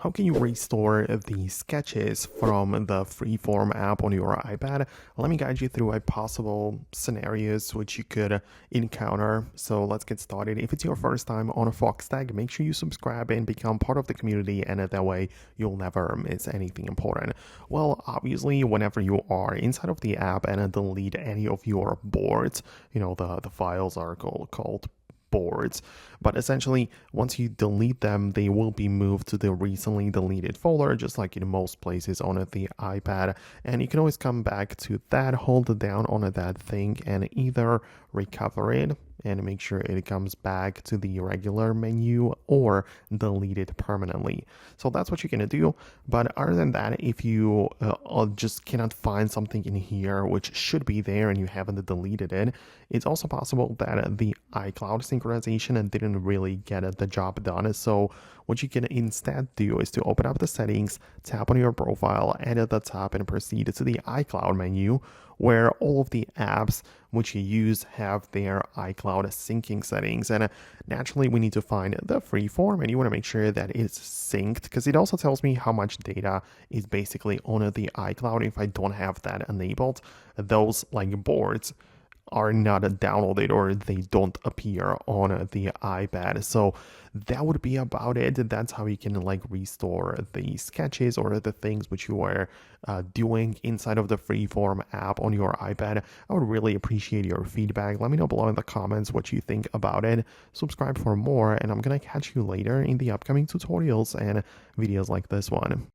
How can you restore the sketches from the Freeform app on your iPad? Let me guide you through possible scenarios which you could encounter. So let's get started. If it's your first time on a Foxtecc, make sure you subscribe and become part of the community, and that way you'll never miss anything important. Well, obviously, whenever you are inside of the app and delete any of your boards, the files are called boards, but essentially once you delete them, they will be moved to the recently deleted folder, just like in most places on the iPad. And you can always come back to that, hold down on that thing, and either recover it and make sure it comes back to the regular menu or delete it permanently. So that's what you're gonna do. But other than that, if you just cannot find something in here which should be there and you haven't deleted it, it's also possible that the iCloud synchronization didn't really get the job done. So what you can instead do is to open up the settings, tap on your profile, and at the top and proceed to the iCloud menu, where all of the apps which you use have their iCloud syncing settings. And naturally, we need to find the Freeform, and you want to make sure that it's synced, because it also tells me how much data is basically on the iCloud. If I don't have that enabled, those like boards are not downloaded or they don't appear on the iPad. So that would be about it. That's how you can like restore the sketches or the things which you are doing inside of the Freeform app on your iPad. I would really appreciate your feedback. Let me know below in the comments what you think about it. Subscribe for more, and I'm gonna catch you later in the upcoming tutorials and videos like this one.